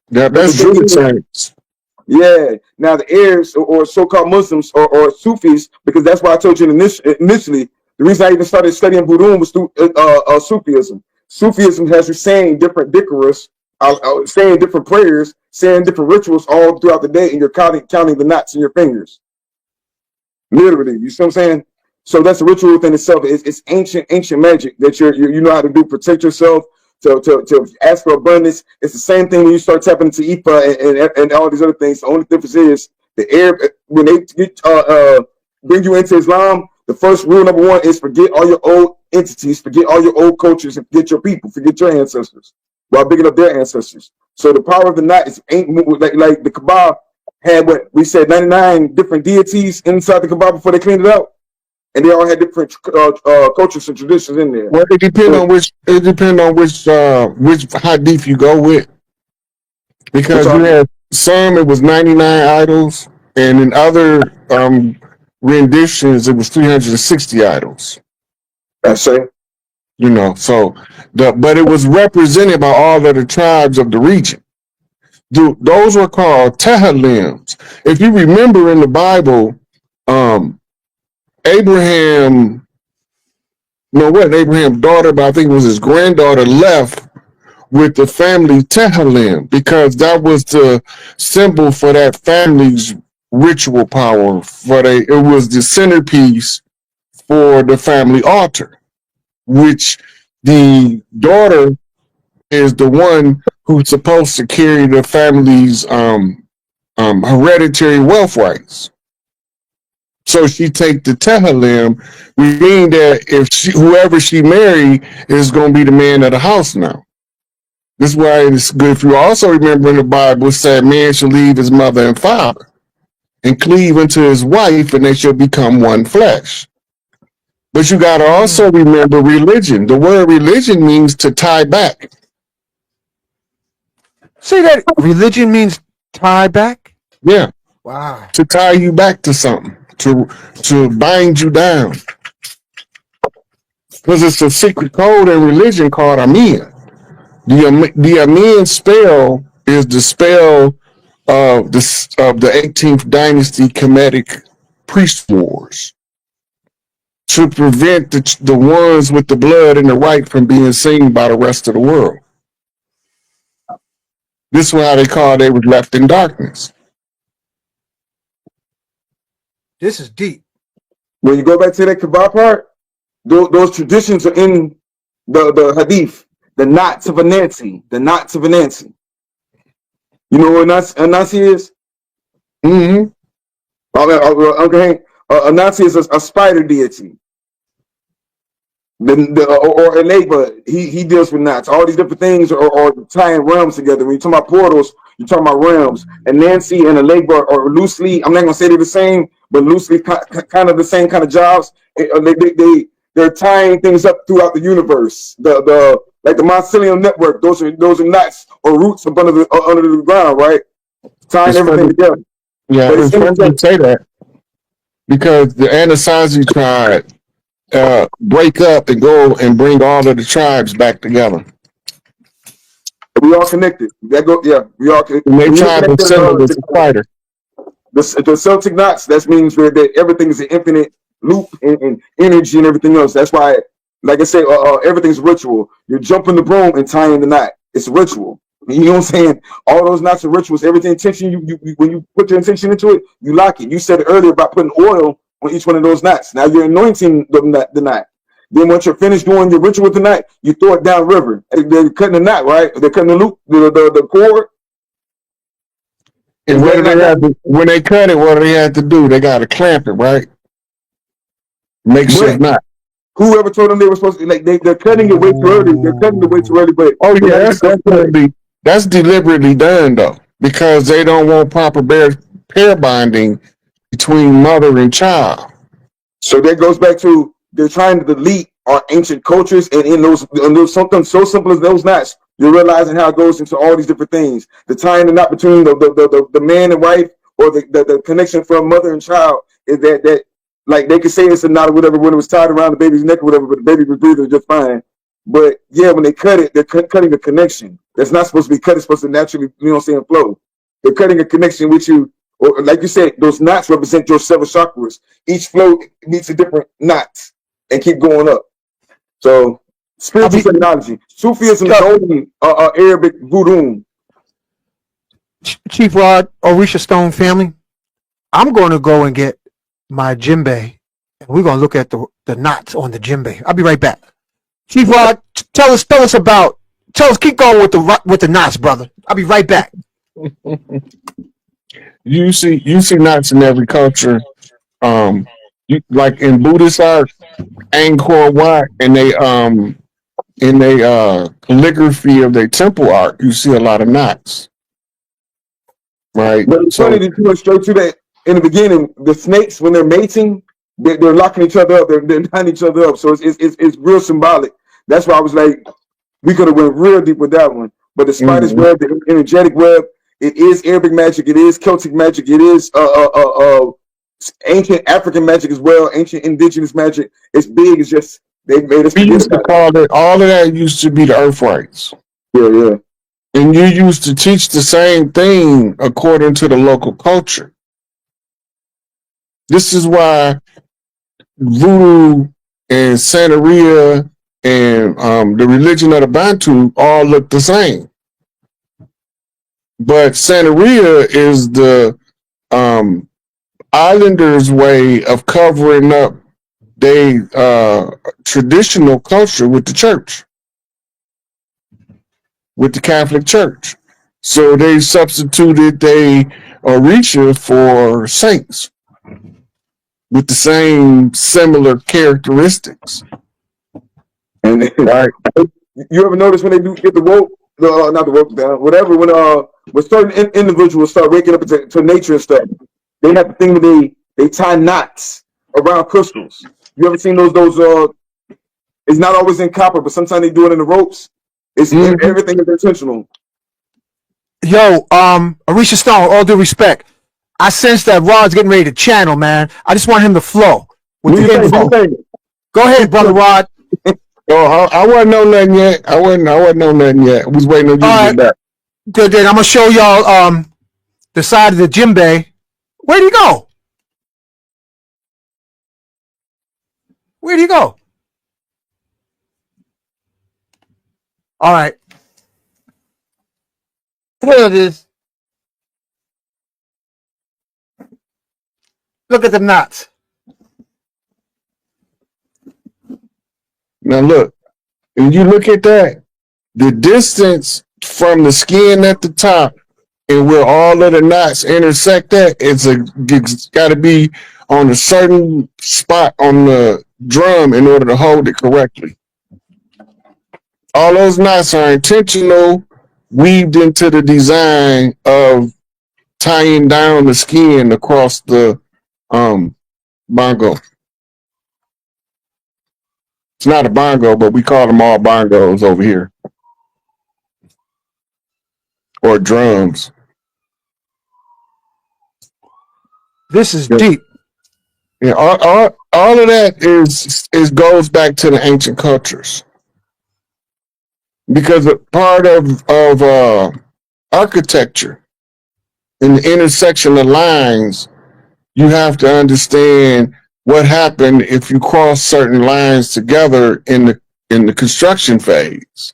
Yeah, But the that's thing Druid is, science. yeah. Now the Arabs or so-called Muslims or Sufis, because that's why I told you initially. The reason I even started studying Buddhism was through Sufism. Sufism has you saying different dhikrs, saying different prayers, saying different rituals all throughout the day, and you're counting the knots in your fingers. Literally, you see what I'm saying? So that's a ritual within itself. It's ancient magic that you know how to do. Protect yourself, to ask for abundance. It's the same thing when you start tapping into Ifa and all these other things. The only difference is the Arab, when they bring you into Islam, the first rule number one is forget all your old entities, forget all your old cultures, and forget your people, forget your ancestors, while bigging up their ancestors. So the power of the night is ain't like the Kaaba had what we said 99 different deities inside the Kaaba before they cleaned it out, and they all had different cultures and traditions in there. Well, it depends So, on which hadith you go with, because you had some it was 99 idols, and in other renditions it was 360 idols. I say, You know, so but it was represented by all of the tribes of the region. Those were called tehalims. If you remember in the Bible, um, Abraham, no, wasn't Abraham's daughter, but I think it was his granddaughter, left with the family Tehalim because that was the symbol for that family's ritual power. It was the centerpiece for the family altar, which the daughter is the one who's supposed to carry the family's hereditary wealth rights. So she take the Tehalim, which mean that whoever she marry is going to be the man of the house now. This is why it's good. If you also remember in the Bible, it said man shall leave his mother and father and cleave unto his wife, and they shall become one flesh. But you got to also remember religion. The word religion means to tie back. Say that religion means tie back? Yeah. Wow. To tie you back to something, to bind you down. Because it's a secret code in religion called Amin. The Amin spell is the spell of the 18th dynasty Kemetic priest wars to prevent the ones with the blood and the right from being seen by the rest of the world. This is why they was left in darkness. This is deep. when you go back to that Kaaba part, those traditions are in the Hadith, the knots of Anansi, the knots of Anansi. You know what Anansi is? Mm-hmm. Okay, Anansi is a spider deity. Or a neighbor, he deals with knots. All these different things are tying realms together. When you talk about portals, you're talking about realms. And Nancy and a labor are loosely, I'm not going to say they're the same, but loosely kind of the same kind of jobs. They're tying things up throughout the universe. Like the mycelium network, those are knots or roots up under the ground, right? Tying everything together. Yeah, it's funny you say that because the Anasazi tribe break up and go and bring all of the tribes back together. We all connected. We all connected. And they try to assemble as a fighter. The Celtic knots, that means that everything is an infinite loop and energy and everything else. That's why, like I say, everything's ritual. You're jumping the broom and tying the knot. It's a ritual. You know what I'm saying? All those knots are rituals. Everything intention, you when you put your intention into it, you lock it. You said it earlier about putting oil on each one of those knots. Now you're anointing the knot. Then once you're finished doing your ritual tonight, you throw it down river. They're cutting the knot, right? They're cutting the loop, the cord. And when they cut it, what do they have to do? They got to clamp it, right? Make sure it's not. Whoever told them they were supposed to, like they're cutting it way too early. They're cutting it way too early. But that's deliberately done though, because they don't want proper pair bonding between mother and child. So that goes back to they're trying to delete our ancient cultures, and in those something so simple as those knots, you're realizing how it goes into all these different things. The tying the knot between the man and wife, or the connection from mother and child, is that like they could say it's a knot or whatever when it was tied around the baby's neck or whatever, but the baby was breathing just fine. But yeah, when they cut it, they're cutting the connection. that's not supposed to be cut. It's supposed to naturally, you know what I'm saying, flow. They're cutting a connection with you, or like you said, those knots represent your 7 chakras. Each flow meets a different knot and keep going up. So spiritual technology. Sufism is only Arabic voodoo. Chief Rod, Orisha Stone family, I'm going to go and get my djembe, and we're going to look at the knots on the djembe. I'll be right back. Chief Rod, tell us, keep going with the knots, brother. I'll be right back. You see knots in every culture. Like in Buddhist art, Angkor Wat, and they in a calligraphy of their temple art, you see a lot of knots. Right. But it's funny that you went straight to that in the beginning. The snakes, when they're mating, they're locking each other up. They're tying each other up. So it's real symbolic. That's why I was like, we could have went real deep with that one. But the spider's web, the energetic web, it is Arabic magic. It is Celtic magic. It is ancient African magic as well. Ancient indigenous magic. It's big. It's just they made us. We used to call it. All of that used to be the earth rites. Yeah. And you used to teach the same thing according to the local culture. This is why voodoo and Santeria and the religion of the Bantu all look the same. But Santeria is the islanders' way of covering up their traditional culture with the church. With the Catholic Church. So they substituted they Orisha for saints with the same similar characteristics. And right. You ever notice when they do get the rope, not the rope down, whatever, when certain individuals start waking up to nature and stuff, they have the thing where they tie knots around crystals. You ever seen those it's not always in copper, but sometimes they do it in the ropes. It's everything is intentional. Yo, Orisha Stone, all due respect, I sense that Rod's getting ready to channel, man. I just want him to flow with the info. Go ahead, brother Rod. I wasn't on nothing yet. I wasn't on nothing yet. I was waiting on you to get back. Good. Then I'm gonna show y'all the side of the djembe. Where'd he go? Where'd he go? All right. Here it is. Look at the knots. Now look, when you look at that, the distance from the skin at the top and where all of the knots intersect it's got to be on a certain spot on the drum in order to hold it correctly. All those knots are intentional, weaved into the design of tying down the skin across the bongo. It's not a bongo, but we call them all bongos over here. Or drums. This is deep. Yeah, all of that is goes back to the ancient cultures. Because a part of architecture in the intersection of lines, you have to understand what happened if you cross certain lines together in the construction phase.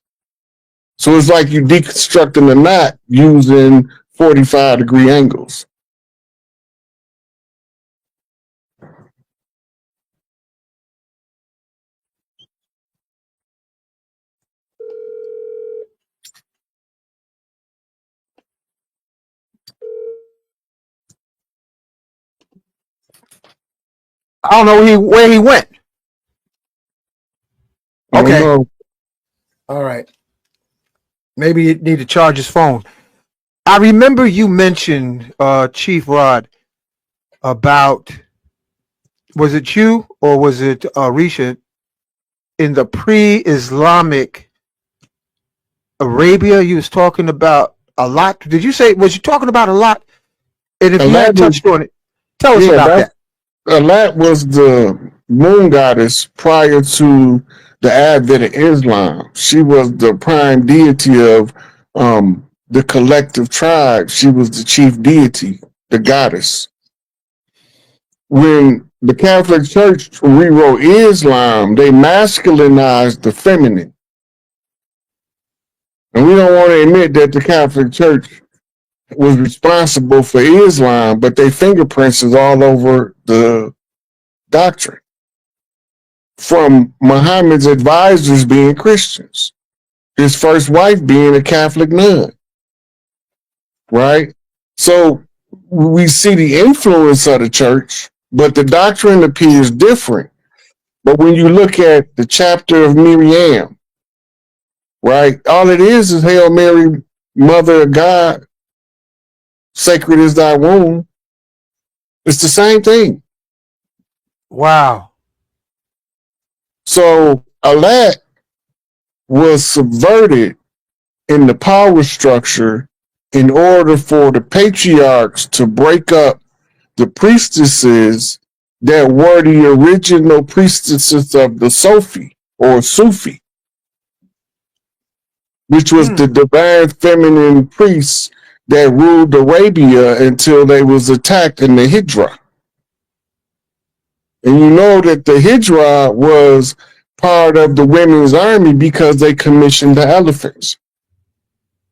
So it's like you deconstructing a knot using 45-degree angles. I don't know where he went. Okay. All right. Maybe he need to charge his phone. I remember you mentioned, Chief Rod, about, was it you or was it Risha, in the pre-Islamic Arabia, you was talking about a lot. Did you say, was you talking about a lot? And if you had touched on it, tell us about that. Alat was the moon goddess prior to the advent of Islam. She was the prime deity of the collective tribe. She was the chief deity, the goddess. When the Catholic Church rewrote Islam, they masculinized the feminine. And we don't want to admit that the Catholic Church was responsible for Islam, but their fingerprints is all over the doctrine. From Muhammad's advisors being Christians, his first wife being a Catholic nun, right? So we see the influence of the church, but the doctrine appears different. But when you look at the chapter of Miriam, right, all it is Hail Mary, Mother of God, sacred is thy womb. It's the same thing. Wow. So Alat was subverted in the power structure in order for the patriarchs to break up the priestesses that were the original priestesses of the Sophie or Sufi, which was the divine feminine priests that ruled Arabia until they was attacked in the Hijra. And you know that the Hijra was part of the women's army because they commissioned the elephants.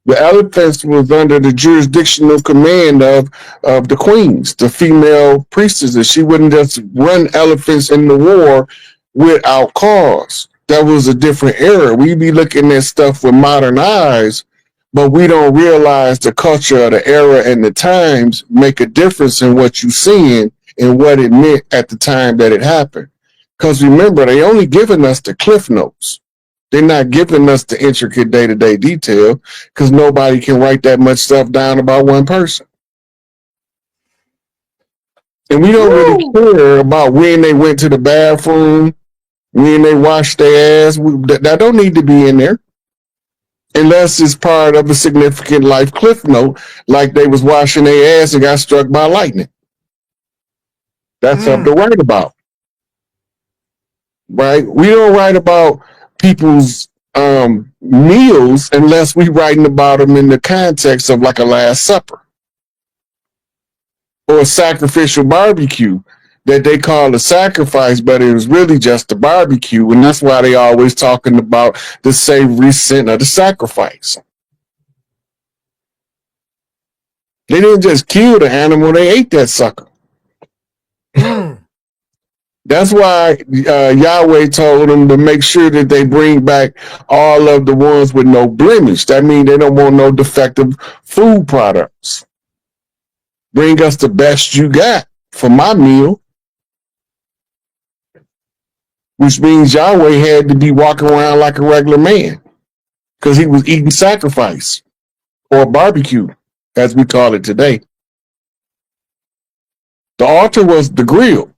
The elephants was under the jurisdictional command of the queens, the female priestesses. She wouldn't just run elephants in the war without cause. That was a different era. We be looking at stuff with modern eyes, but we don't realize the culture of the era and the times make a difference in what you're seeing and what it meant at the time that it happened. Because remember, they only giving us the cliff notes. They're not giving us the intricate day-to-day detail because nobody can write that much stuff down about one person. And we don't really care about when they went to the bathroom, when they washed their ass. That don't need to be in there. Unless it's part of a significant life cliff note, like they was washing their ass and got struck by lightning. That's something to write about. Right? We don't write about people's meals unless we writing about them in the context of like a Last Supper or a sacrificial barbecue that they call a sacrifice, but it was really just a barbecue, and that's why they always talking about the savory scent of the sacrifice. They didn't just kill the animal, they ate that sucker. That's why Yahweh told them to make sure that they bring back all of the ones with no blemish. That means they don't want no defective food products. Bring us the best you got for my meal. Which means Yahweh had to be walking around like a regular man because he was eating sacrifice or barbecue, as we call it today. The altar was the grill.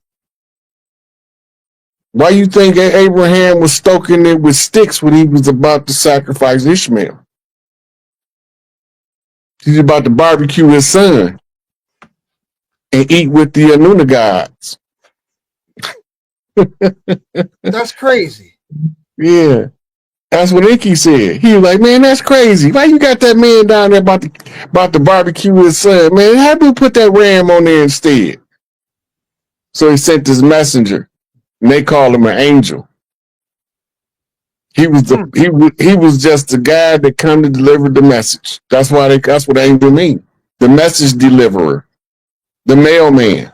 Why you think Abraham was stoking it with sticks when he was about to sacrifice Ishmael? He's about to barbecue his son and eat with the Anuna gods. That's crazy. Yeah. That's what Inky said. He was like, man, that's crazy. Why you got that man down there about to barbecue his son? Man, how do we put that ram on there instead? So he sent his messenger. And they call him an angel. He was he was just the guy that come to deliver the message. That's what angel mean. The message deliverer, the mailman.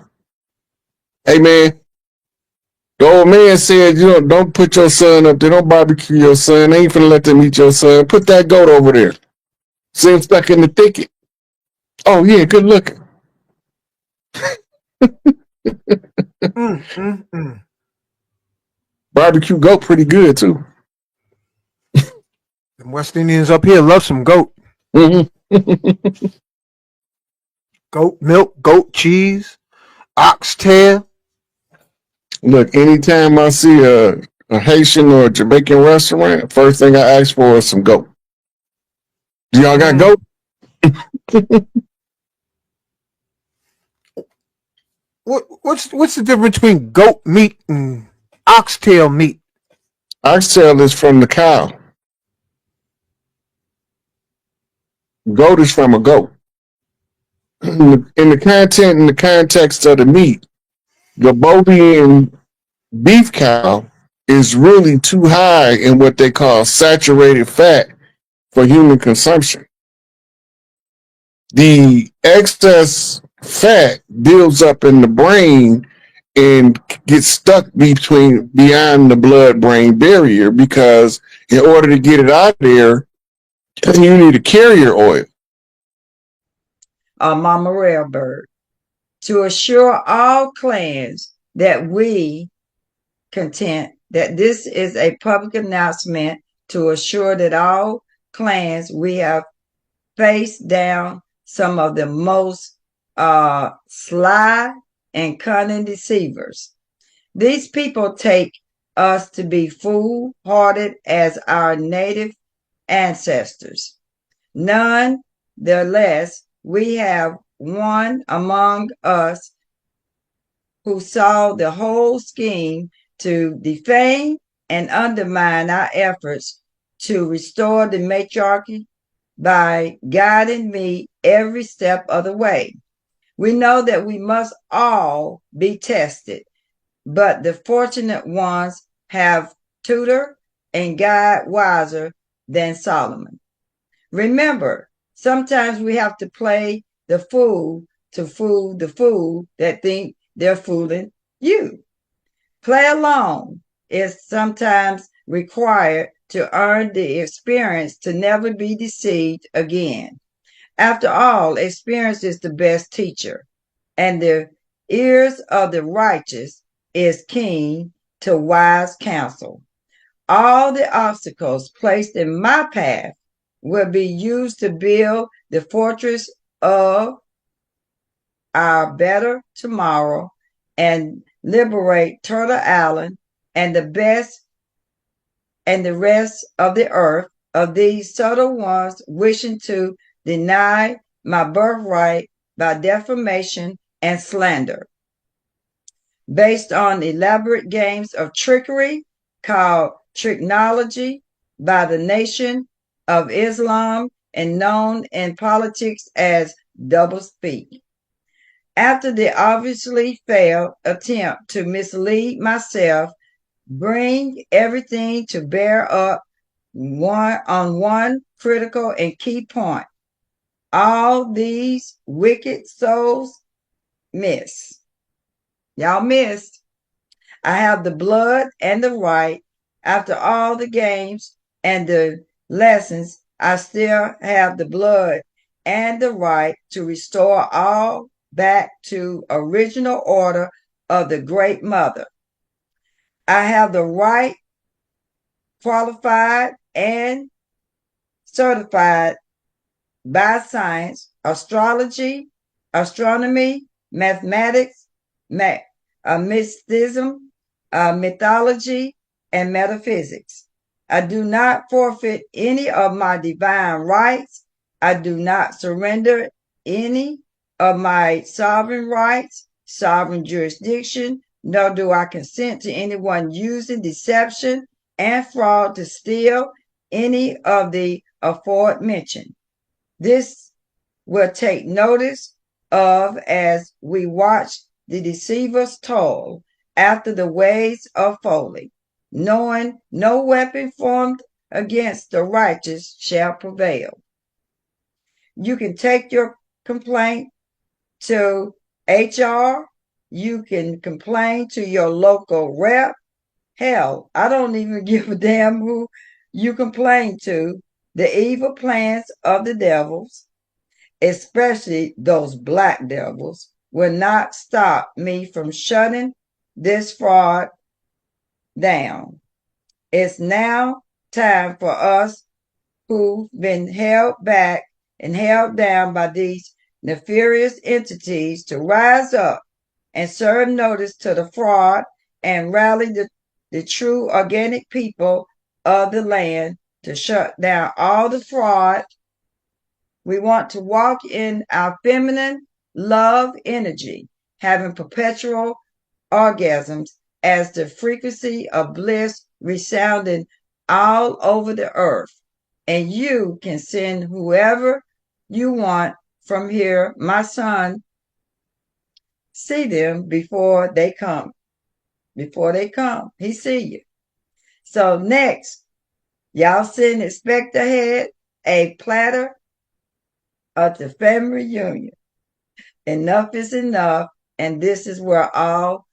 Hey man, the old man said, don't put your son up there. Don't barbecue your son. They ain't finna let them eat your son. Put that goat over there. See him stuck in the thicket. Oh yeah, good looking. Barbecue goat pretty good too. The West Indians up here love some goat. Mm-hmm. Goat milk, goat cheese, oxtail. Look, anytime I see a Haitian or a Jamaican restaurant, first thing I ask for is some goat. Do y'all got goat? What's the difference between goat meat and oxtail meat? Oxtail is from the cow. Goat is from a goat. In the content and the context of the meat, the bovine beef cow is really too high in what they call saturated fat for human consumption. The excess fat builds up in the brain and gets stuck beyond the blood brain barrier, because in order to get it out of there, you need a carrier oil. Mama Railbird, to assure all clans that we content that this is a public announcement to assure that all clans we have faced down some of the most sly and cunning deceivers. These people take us to be foolhardy as our native ancestors. None the less, we have one among us who saw the whole scheme to defame and undermine our efforts to restore the matriarchy by guiding me every step of the way. We know that we must all be tested, but the fortunate ones have tutor and guide wiser than Solomon. Remember, sometimes we have to play the fool to fool the fool that think they're fooling you. Play along is sometimes required to earn the experience to never be deceived again. After all, experience is the best teacher, and the ears of the righteous is keen to wise counsel. All the obstacles placed in my path will be used to build the fortress of our better tomorrow and liberate Turtle Island and the rest of the earth of these subtle ones wishing to deny my birthright by defamation and slander. Based on elaborate games of trickery called tricknology by the Nation of Islam and known in politics as doublespeak. After the obviously failed attempt to mislead myself, bring everything to bear up on one critical and key point. All these wicked souls miss. Y'all missed. I have the blood and the right. After all the games and the lessons, I still have the blood and the right to restore all back to original order of the Great Mother. I have the right, qualified, and certified by science, astrology, astronomy, mathematics, mysticism, mythology, and metaphysics. I do not forfeit any of my divine rights. I do not surrender any of my sovereign rights, sovereign jurisdiction, nor do I consent to anyone using deception and fraud to steal any of the aforementioned. This will take notice of as we watch the deceivers toil after the ways of folly, knowing no weapon formed against the righteous shall prevail. You can take your complaint to HR. You can complain to your local rep. Hell, I don't even give a damn who you complain to. The evil plans of the devils, especially those black devils, will not stop me from shutting this fraud down. It's now time for us who've been held back and held down by these nefarious entities to rise up and serve notice to the fraud and rally the true organic people of the land to shut down all the fraud. We want to walk in our feminine love energy, having perpetual orgasms as the frequency of bliss resounding all over the earth. And you can send whoever you want from here, my son, see them before they come. Before they come, he see you. So next, y'all send expect ahead a platter of the family reunion. Enough is enough, and this is where all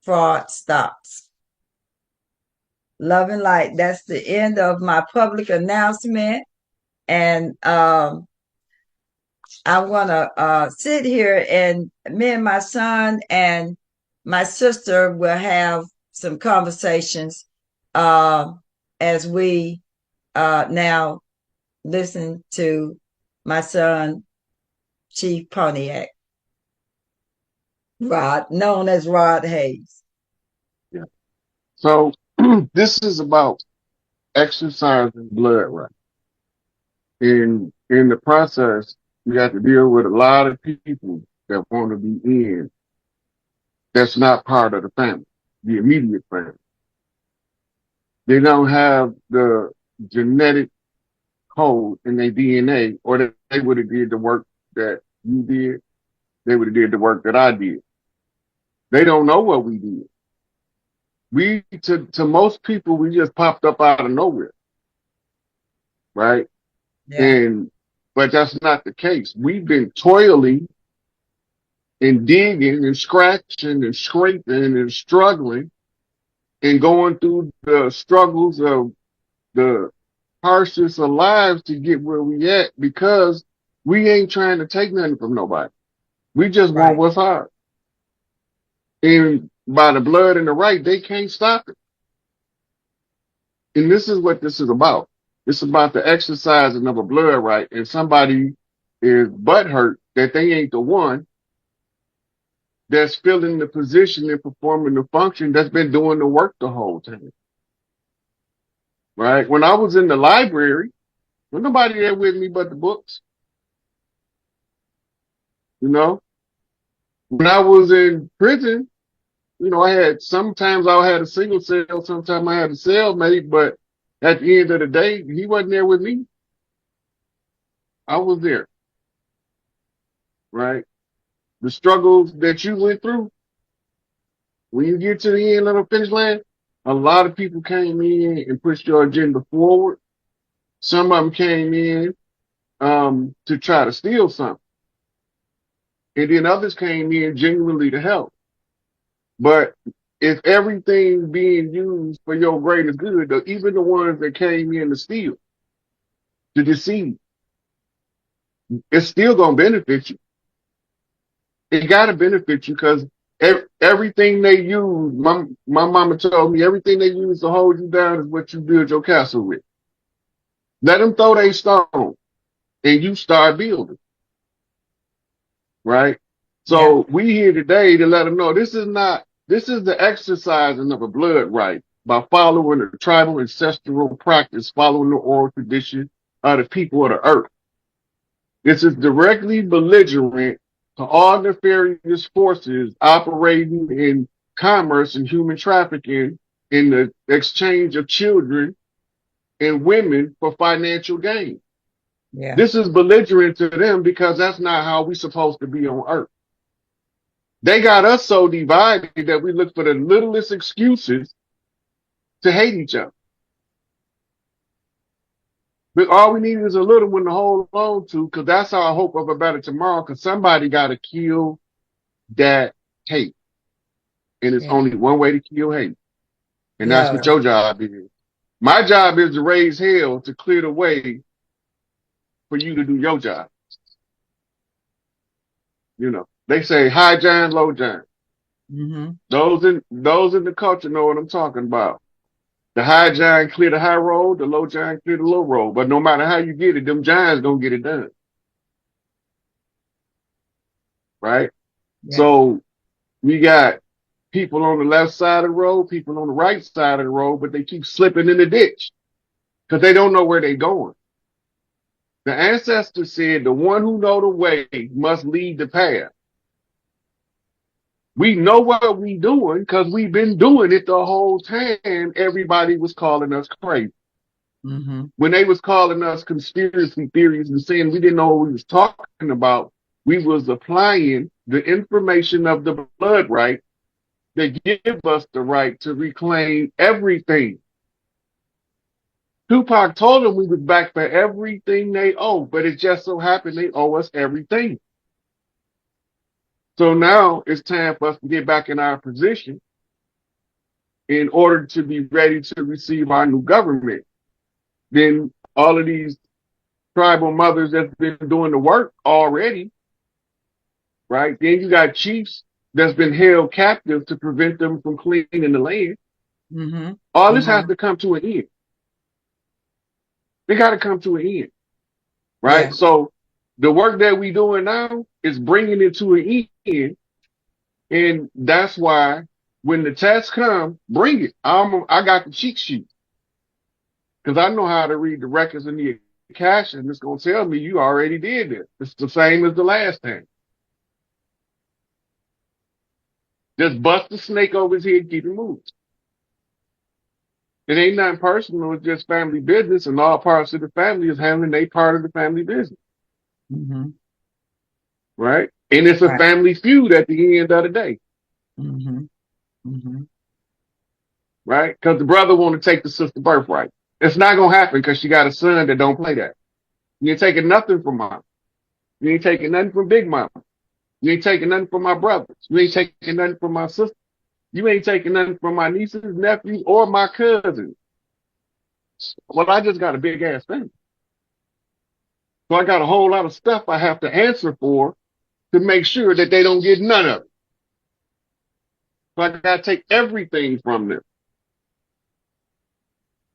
fraud stops. Love and light. That's the end of my public announcement. And I want to sit here, and me and my son and my sister will have some conversations as we now listen to my son, Chief Pontiac, Rod, known as Rod Hayes. Yeah. So this is about exercising blood right. In the process, you have to deal with a lot of people that want to be in that's not part of the family, the immediate family. They don't have the genetic code in their DNA, or they would have did the work that you did. They would have did the work that I did. They don't know what we did. We, to most people, we just popped up out of nowhere, right? Yeah, But that's not the case. We've been toiling and digging and scratching and scraping and struggling and going through the struggles of the harshest of lives to get where we at, because we ain't trying to take nothing from nobody. We just want right. what's ours. And by the blood and the right, they can't stop it. And this is what this is about. It's about the exercising of a blood right, and somebody is butthurt that they ain't the one that's filling the position and performing the function that's been doing the work the whole time. Right? When I was in the library, there's nobody there with me but the books. You know, when I was in prison, sometimes I had a single cell, sometimes I had a cellmate, but at the end of the day, he wasn't there with me. I was there, right? The struggles that you went through, when you get to the end of the finish line, a lot of people came in and pushed your agenda forward. Some of them came in to try to steal something. And then others came in genuinely to help. But if everything's being used for your greatest good, even the ones that came in to steal, to deceive, it's still going to benefit you. It got to benefit you, because everything they use, my mama told me, everything they use to hold you down is what you build your castle with. Let them throw their stone and you start building. Right? Yeah, So we here today to let them know this is the exercising of a blood right by following the tribal ancestral practice, following the oral tradition of the people of the earth. This is directly belligerent to all nefarious forces operating in commerce and human trafficking, in the exchange of children and women for financial gain. yeah, This is belligerent to them, because that's not how we're supposed to be on earth. They got us so divided that we look for the littlest excuses to hate each other. But all we need is a little one to hold on to, because that's our hope of a better tomorrow, because somebody got to kill that hate. And it's yeah. only one way to kill hate. And that's what Love. your job is. My job is to raise hell to clear the way for you to do your job. They say high giant, low giant. Mm-hmm. Those in the culture know what I'm talking about. The high giant clear the high road, the low giant clear the low road. But no matter how you get it, them giants don't get it done. Right? Yeah, So we got people on the left side of the road, people on the right side of the road, but they keep slipping in the ditch because they don't know where they're going. The ancestors said the one who know the way must lead the path. We know what we doing because we've been doing it the whole time. Everybody was calling us crazy. Mm-hmm. When they was calling us conspiracy theories and saying we didn't know what we was talking about, we was applying the information of the blood right that give us the right to reclaim everything. Tupac told them we was back for everything they owe, but it just so happened they owe us everything. So now it's time for us to get back in our position in order to be ready to receive our new government. Then all of these tribal mothers that's been doing the work already, right? Then you got chiefs that's been held captive to prevent them from cleaning the land. Mm-hmm. All this has Mm-hmm. to come to an end. It got to come to an end, Yeah. right? So the work that we doing now is bringing it to an end, and that's why when the tests come, bring it. I got the cheat sheet because I know how to read the records and the cash, and it's gonna tell me you already did this. It's the same as the last time. Just bust the snake over his head, keep it moving. It ain't nothing personal. It's just family business, and all parts of the family is handling their part of the family business, Mm-hmm. right? And it's a Right. family feud at the end of the day, Mm-hmm. Mm-hmm. right? Because the brother want to take the sister birthright. It's not gonna happen because she got a son that don't play that. You ain't taking nothing from mom. You ain't taking nothing from Big Mama. You ain't taking nothing from my brothers. You ain't taking nothing from my sister. You ain't taking nothing from my nieces, nephews, or my cousins. Well, I just got a big ass family. So I got a whole lot of stuff I have to answer for to make sure that they don't get none of it. So I got to take everything from them.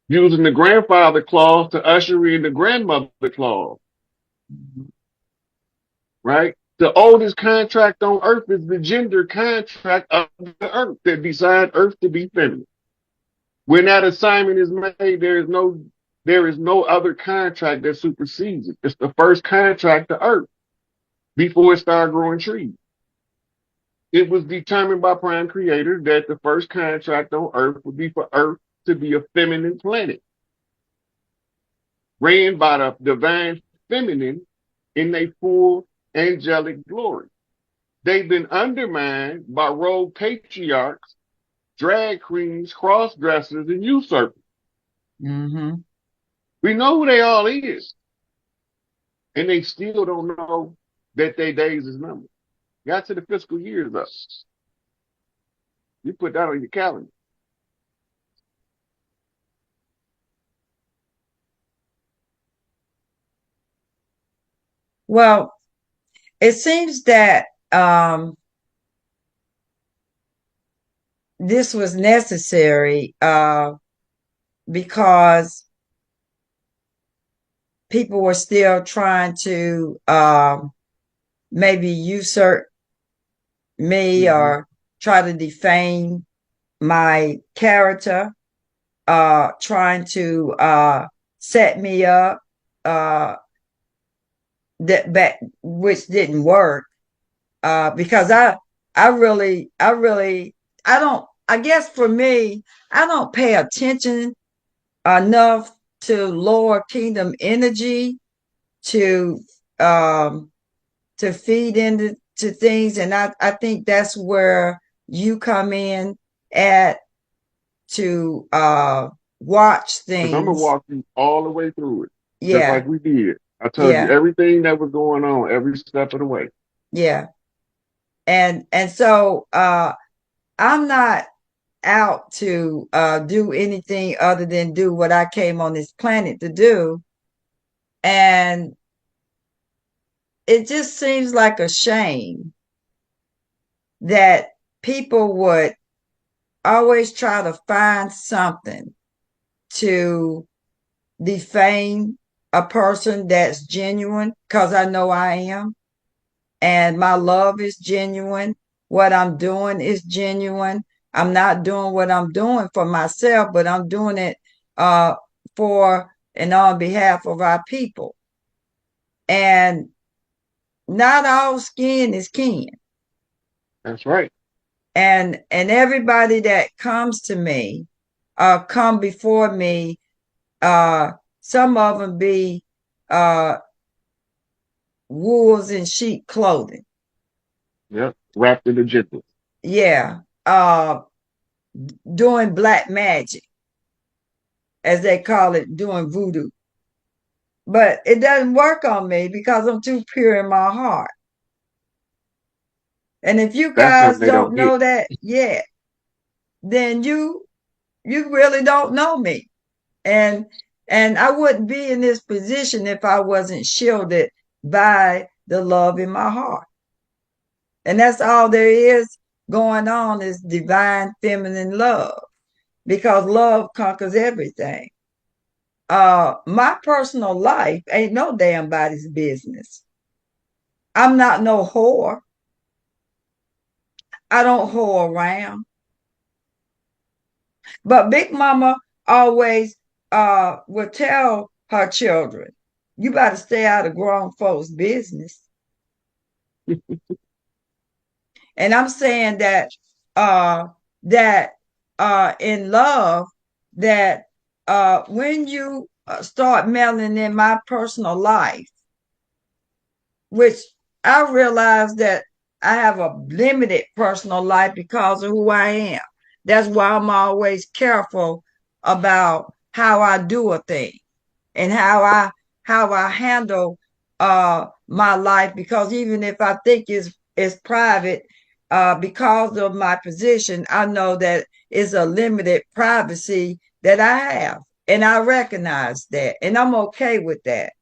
Using the grandfather clause to usher in the grandmother clause, right? The oldest contract on earth is the gender contract of the earth that designed earth to be feminine. When that assignment is made, there is no other contract that supersedes it. It's the first contract to earth before it started growing trees. It was determined by Prime Creator that the first contract on earth would be for earth to be a feminine planet, ran by the divine feminine in their full angelic glory. They've been undermined by rogue patriarchs, drag queens, cross dressers, and usurpers. Mm-hmm. We know who they all is, and they still don't know that their days is numbered. Got to the fiscal years up. You put that on your calendar. Well, it seems that this was necessary because people were still trying to maybe usurp me Mm-hmm. or try to defame my character, trying to set me up, which didn't work because I don't. I guess for me, I don't pay attention enough to lower kingdom energy to um to feed into things, and I think that's where you come in at to watch Because I'm gonna things. walk you all the way through it, just Yeah, like we did. I told you yeah, everything that was going on, every step of the way. yeah. And so I'm not out to do anything other than do what I came on this planet to do. And it just seems like a shame that people would always try to find something to defame a person that's genuine, because I know I am, and my love is genuine. What I'm doing is genuine. I'm not doing what I'm doing for myself, but I'm doing it uh, for and on behalf of our people. And not all skin is kin. That's right. And everybody that comes to me, come before me, Some of them be wolves in sheep clothing. Yep. Wrapped in the gentle. Yeah. Doing black magic, as they call it, doing voodoo. But it doesn't work on me because I'm too pure in my heart. And if you That's guys something they don't don't get. know that yet, then you really don't know me. And I wouldn't be in this position if I wasn't shielded by the love in my heart. And that's all there is going on, is divine feminine love, because love conquers everything. My personal life ain't no damn body's business. I'm not no whore. I don't whore around. But Big Mama always would tell her children, you better stay out of grown folks' business. And I'm saying that that in love, that when you start meddling in my personal life, which I realize that I have a limited personal life because of who I am. That's why I'm always careful about how I do a thing and how I handle my life, because even if I think it's private, because of my position, I know that it's a limited privacy that I have, and I recognize that, and I'm okay with that.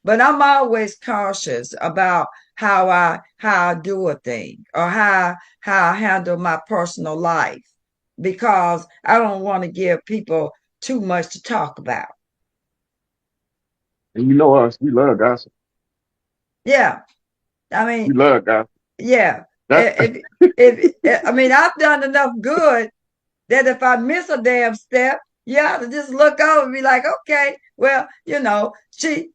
But I'm always cautious about how I do a thing, or how I handle my personal life, because I don't want to give people too much to talk about. And you know us, we love gossip. Yeah, I We mean, love gossip. yeah. That's I mean, I've done enough good that if I miss a damn step, you have to just look over and be like, okay, well, she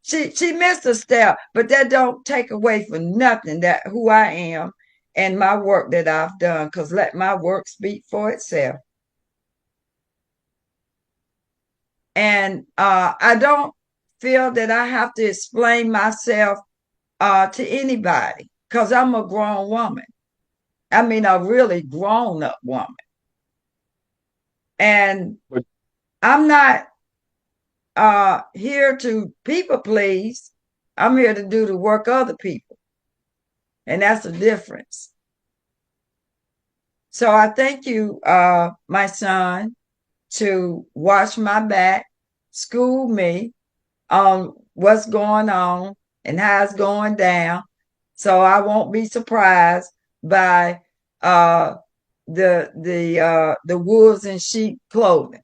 missed a step, but that don't take away from nothing that who I am and my work that I've done, because let my work speak for itself. And I don't feel that I have to explain myself to anybody, because I'm a grown woman. I mean, a really grown up woman. And but I'm not here to people please. I'm here to do the work of other people. And that's the difference. So I thank you, my son, to watch my back, school me on what's going on and how it's going down. So I won't be surprised by uh, the wolves in sheep clothing.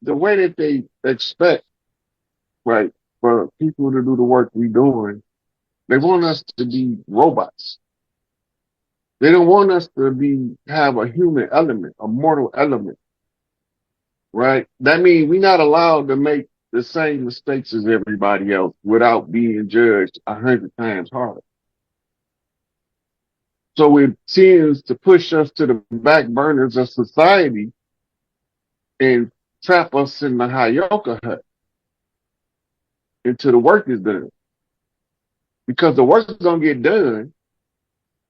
the way that they expect, right, for people to do the work we doing, they want us to be robots. They don't want us to have a human element, a mortal element, right? That means we're not allowed to make the same mistakes as everybody else without being judged 100 times harder. So it tends to push us to the back burners of society and trap us in the Hayoka hut until the work is done. Because the work is gonna get done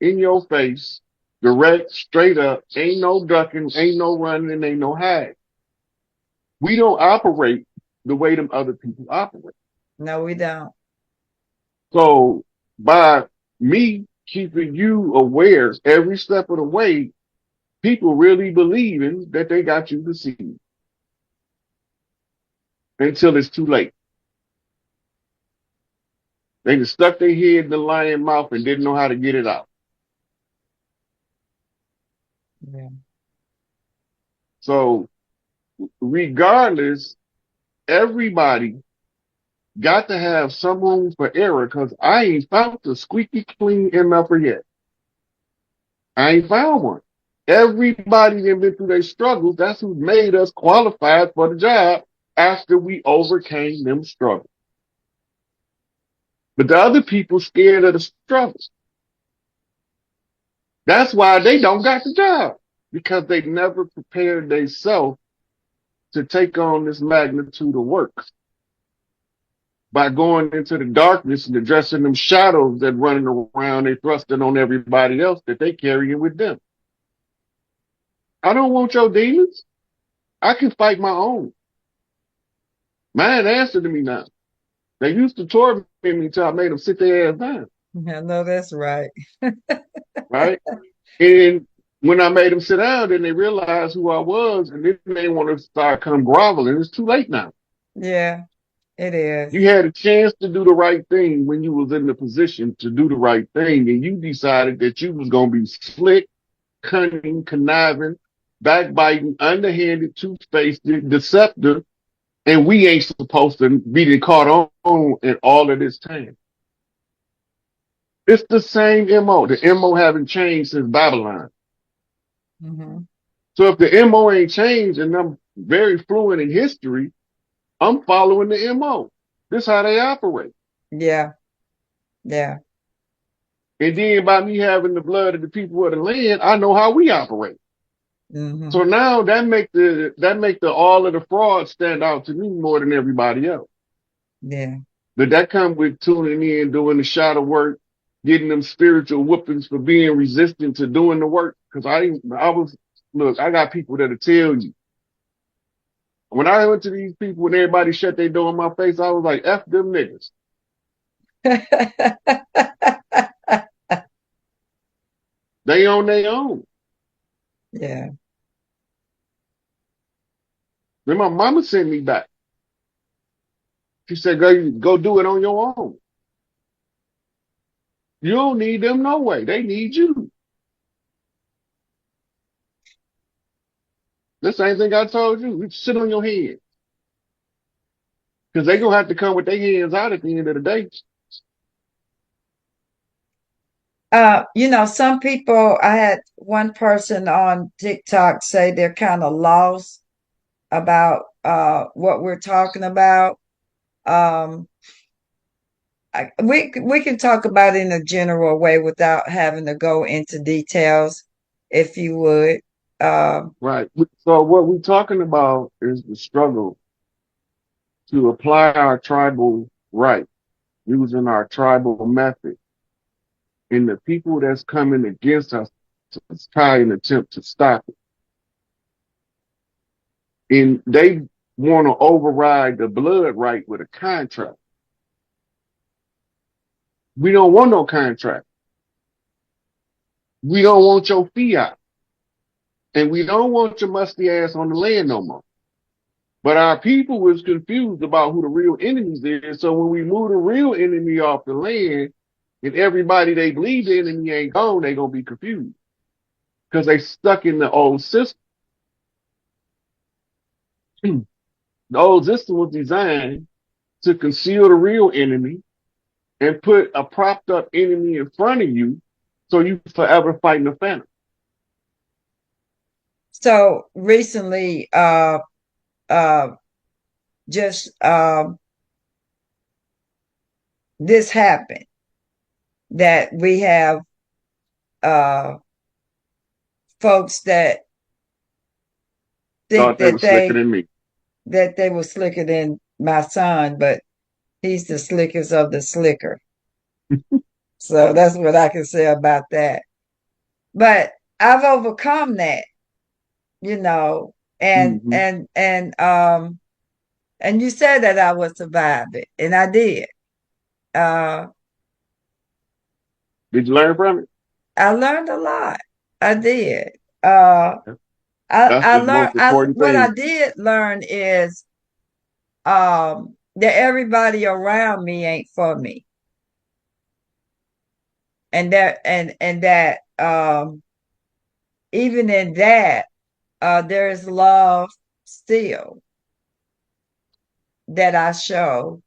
in your face, direct, straight up, ain't no ducking, ain't no running, ain't no hiding. We don't operate the way them other people operate. No, we don't. So by me keeping you aware every step of the way, people really believing that they got you deceived until it's too late. They just stuck their head in the lion mouth and didn't know how to get it out. Yeah. So regardless, everybody got to have some room for error, because I ain't found the squeaky clean MFer yet. I ain't found one. Everybody that been through their struggles, that's who made us qualified for the job after we overcame them struggles. But the other people scared of the struggles. That's why they don't got the job, because they never prepared themselves to take on this magnitude of work by going into the darkness and addressing them shadows that running around, they thrusting on everybody else that they carrying with them. I don't want your demons. I can fight my own. Mine answer to me now. They used to torment me until I made them sit their ass down. I know that's right. Right? And when I made them sit down, then they realized who I was, and then they want to start come groveling. It's too late now. Yeah, it is. You had a chance to do the right thing when you was in the position to do the right thing, and you decided that you was going to be slick, cunning, conniving, backbiting, underhanded, two-faced, deceptive, and we ain't supposed to be caught on in all of this time. It's the same MO. The MO haven't changed since Babylon. Mm-hmm. So if the MO ain't changed and I'm very fluent in history, I'm following the MO. This is how they operate. Yeah, yeah. And then by me having the blood of the people of the land, I know how we operate. Mm-hmm. So now that make the all of the fraud stand out to me more than everybody else. Yeah. But that comes with tuning in, doing the shadow work, getting them spiritual whoopings for being resistant to doing the work. Cause I got people that'll tell you. When I went to these people and everybody shut their door in my face, I was like, F them niggas. They on their own. Yeah. Then my mama sent me back. She said, go do it on your own. You don't need them no way. They need you. The same thing I told you. You sit on your head. Because they going to have to come with their hands out at the end of the day. Some people, I had one person on TikTok say they're kind of lost about what we're talking about. Um, we can talk about it in a general way without having to go into details, if you would. Right. So what we're talking about is the struggle to apply our tribal right using our tribal method. And the people that's coming against us to try and attempt to stop it. And they want to override the blood right with a contract. We don't want no contract. We don't want your fiat. And we don't want your musty ass on the land no more. But our people was confused about who the real enemies is. So when we move the real enemy off the land, and everybody they believe the enemy ain't gone, they gonna be confused. Because they stuck in the old system. The old system was designed to conceal the real enemy and put a propped up enemy in front of you so you forever fighting the phantom. So recently, just this happened that we have folks that think Thought they were slicker than me. that they were slicker than my son, but he's the slickest of the slicker. So that's what I can say about that. But I've overcome that, and Mm-hmm. and you said that I would survive it, and I did. Uh, Did you learn from it? I learned a lot. I did. Uh, That's I the learned. most important What I thing. did learn is that everybody around me ain't for me, and that even in that there is love still that I show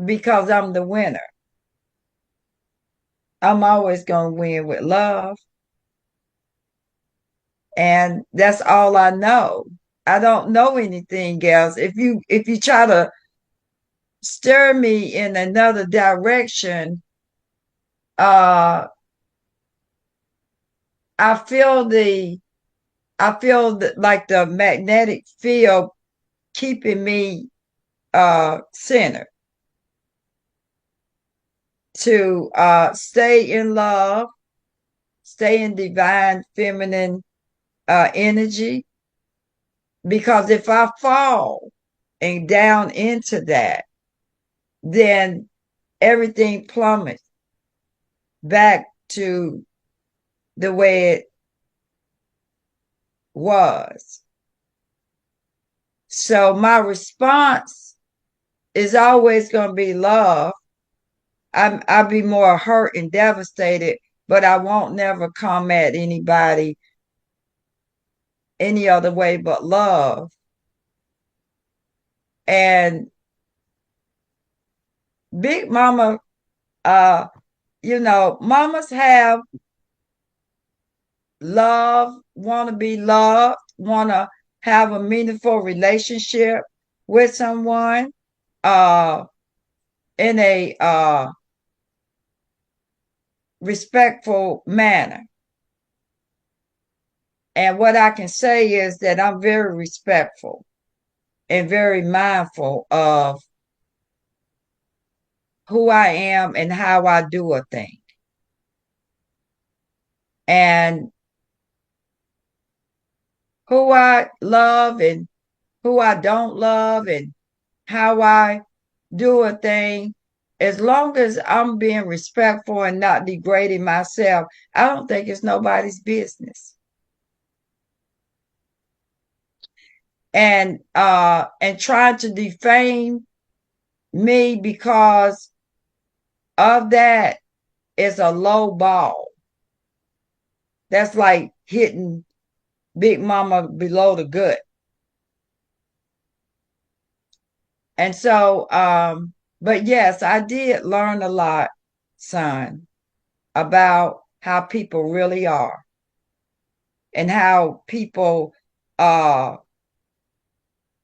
because I'm the winner. I'm always going to win with love. And that's all I know. I don't know anything else. If you try to steer me in another direction, uh I feel I feel like the magnetic field keeping me centered to stay in love, stay in divine feminine energy. Because if I fall and down into that, then everything plummets back to the way it was. So my response is always going to be love. I'll be more hurt and devastated, but I won't never come at anybody any other way but love. And Big Mama, mamas have love, want to be loved, want to have a meaningful relationship with someone uh, in a respectful manner. And what I can say is that I'm very respectful and very mindful of who I am and how I do a thing. And who I love and who I don't love and how I do a thing, as long as I'm being respectful and not degrading myself, I don't think it's nobody's business. And trying to defame me because of that is a low ball. That's like hitting Big Mama below the gut. And so, but yes, I did learn a lot, son, about how people really are and how people will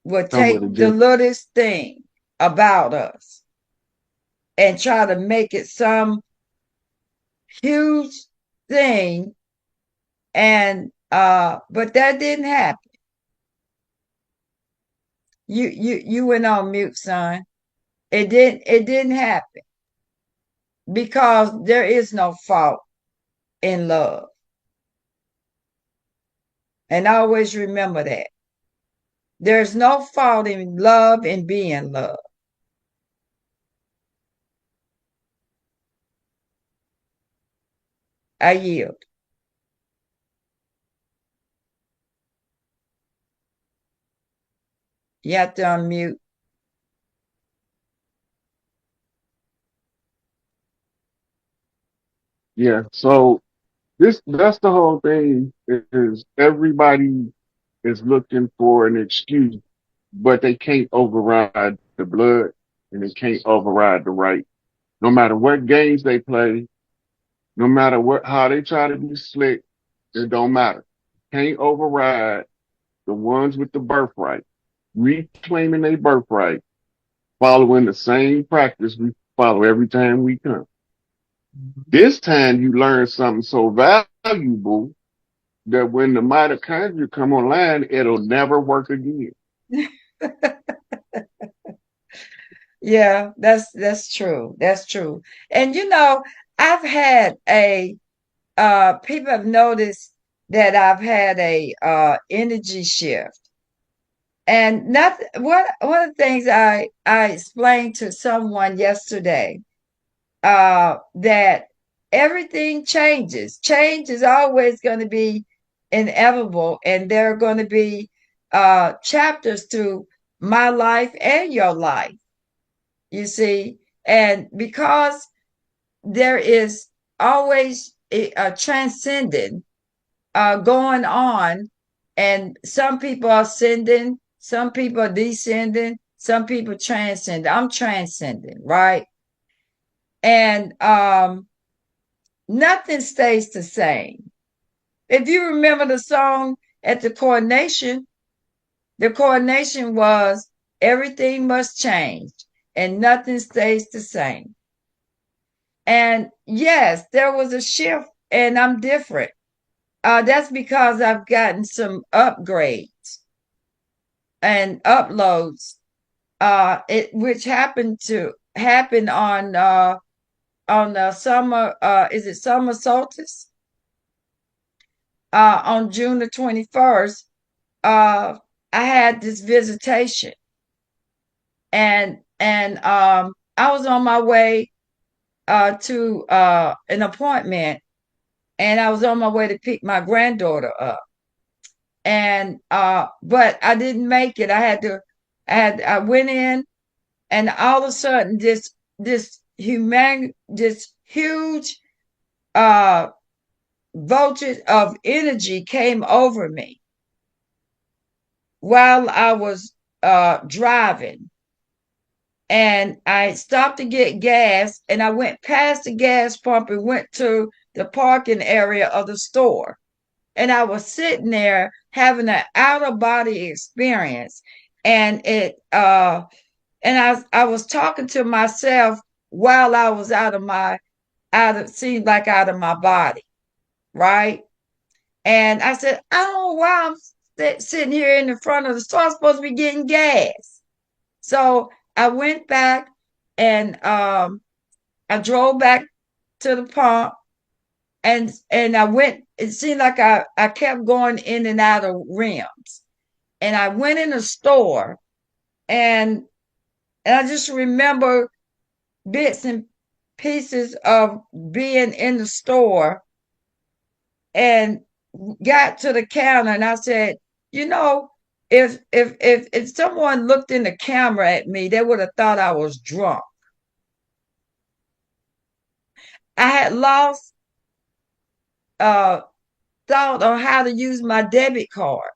Come with take a the gym. littlest thing about us and try to make it some huge thing. And but that didn't happen. You went on mute, son. It didn't happen because there is no fault in love. And always remember that. There's no fault in love and being loved. I yield. You have to unmute. Yeah. So that's the whole thing is everybody is looking for an excuse, but they can't override the blood and they can't override the right. No matter what games they play, no matter how they try to be slick, it don't matter. Can't override the ones with the birthright, reclaiming their birthright, following the same practice we follow every time we come. This time you learn something so valuable that when the mitochondria come online, it'll never work again. Yeah, that's true. That's true. And I've had a people have noticed that I've had a energy shift. And not one of the things I explained to someone yesterday, that everything changes. Change is always going to be inevitable, and there are going to be chapters to my life and your life, you see. And because there is always a transcending going on, and some people are ascending, some people are descending, some people transcend. I'm transcending, right? And nothing stays the same. If you remember the song at the coronation was everything must change and nothing stays the same. And yes, there was a shift and I'm different. That's because I've gotten some upgrades and uploads. Which happened to happen on the summer. Is it summer solstice? On June the 21st. I had this visitation, and I was on my way to an appointment, and I was on my way to pick my granddaughter up. And but I didn't make it. I went in, and all of a sudden this huge uh voltage of energy came over me while I was driving. And I stopped to get gas, and I went past the gas pump and went to the parking area of the store. And I was sitting there having an out of body experience. And I was talking to myself while I was seemed like out of my body, right? And I said, I don't know why I'm sitting here in the front of the store. I'm supposed to be getting gas. So I went back, and I drove back to the pump, and I went. It seemed like I kept going in and out of rims, and I went in the store, and I just remember bits and pieces of being in the store, and got to the counter, and I said, you know, if someone looked in the camera at me, they would have thought I was drunk. I had lost thought on how to use my debit card.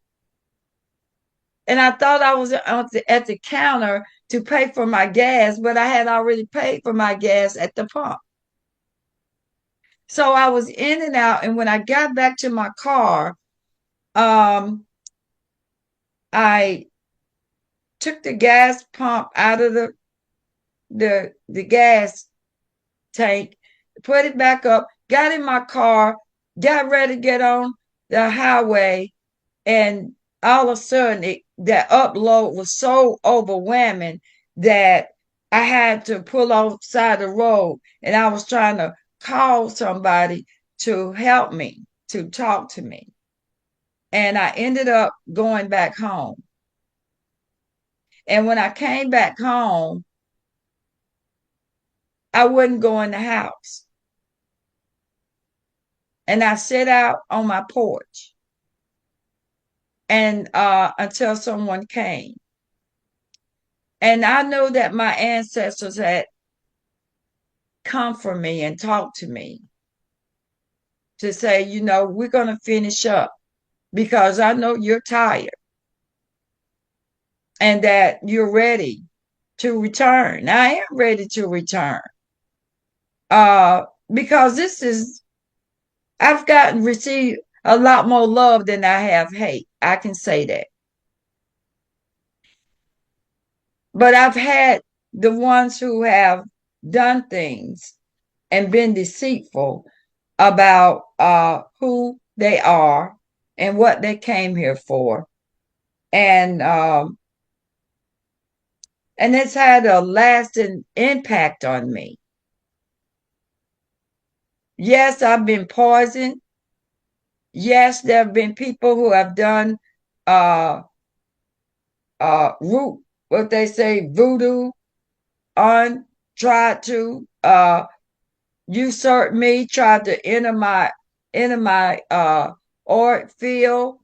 And I thought I was at the counter to pay for my gas, but I had already paid for my gas at the pump. So I was in and out. And when I got back to my car, I took the gas pump out of the gas tank, put it back up, got in my car, got ready to get on the highway, and all of a sudden that upload was so overwhelming that I had to pull off side the road, and I was trying to call somebody to help me, to talk to me. And I ended up going back home. And when I came back home, I wouldn't go in the house. And I sat out on my porch, and until someone came. And I know that my ancestors had come for me and talked to me to say, we're going to finish up, because I know you're tired and that you're ready to return. I am ready to return. Because I've received a lot more love than I have hate. I can say that. But I've had the ones who have done things and been deceitful about who they are and what they came here for. And it's had a lasting impact on me. Yes, I've been poisoned. Yes, there have been people who have done what they say, voodoo on, tried to usurp me, tried to enter my auric field.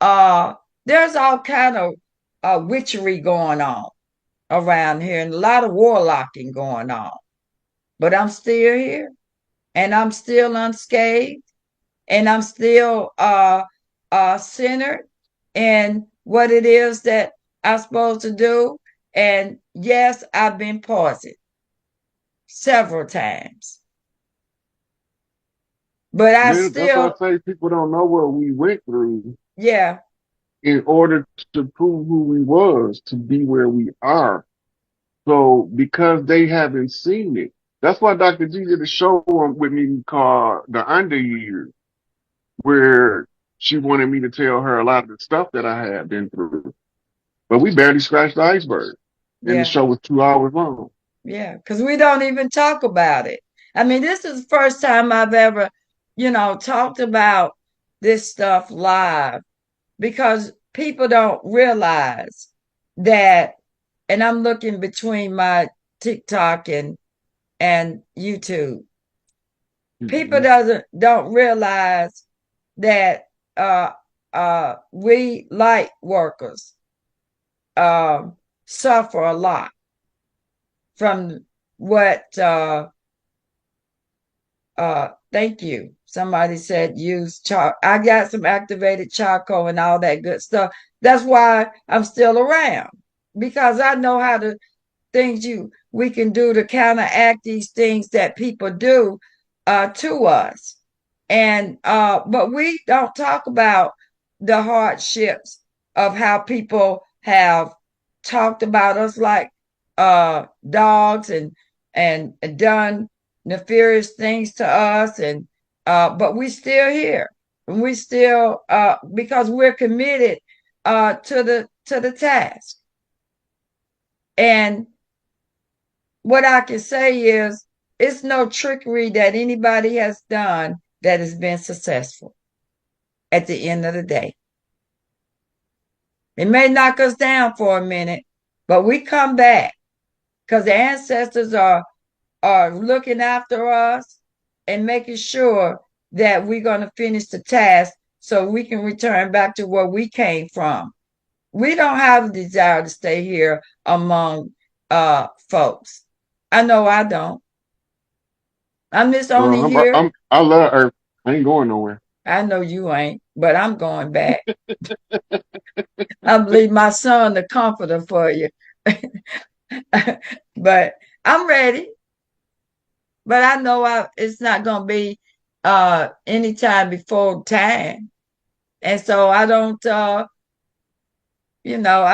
There's all kind of witchery going on around here, and a lot of warlocking going on. But I'm still here, and I'm still unscathed, and I'm still centered in what it is that I'm supposed to do. And yes, I've been poisoned several times. But I Yeah, that's why I still, say people don't know what we went through yeah, in order to prove who we was to be where we are. So because they haven't seen it, that's why Dr. G did a show with me called The Under Years. where she wanted me to tell her a lot of the stuff that I had been through. But we barely scratched the iceberg. And the Yeah. show was 2 hours long. Yeah. Because we don't even talk about it. I mean, this is the first time I've ever, talked about this stuff live because people don't realize that, and I'm looking between my TikTok and YouTube. People Mhm. don't realize that we light workers suffer a lot from what thank you. Somebody said use char. I got some activated charcoal and all that good stuff. That's why I'm still around because I know how to things we can do to counteract these things that people do to us. And but we don't talk about the hardships of how people have talked about us like dogs and done nefarious things to us and but we still here. And we still because we're committed to the task. And what I can say is it's no trickery that anybody has done that has been successful at the end of the day. It may knock us down for a minute, but we come back because the ancestors are looking after us and making sure that we're going to finish the task so we can return back to where we came from. We don't have a desire to stay here among folks. I know I don't. I'm just only Well, here. I love Earth. I ain't going nowhere. I know you ain't, but I'm going back. I'm leaving my son the comforter for you. But I'm ready. But I know it's not gonna be anytime before time. And so I don't I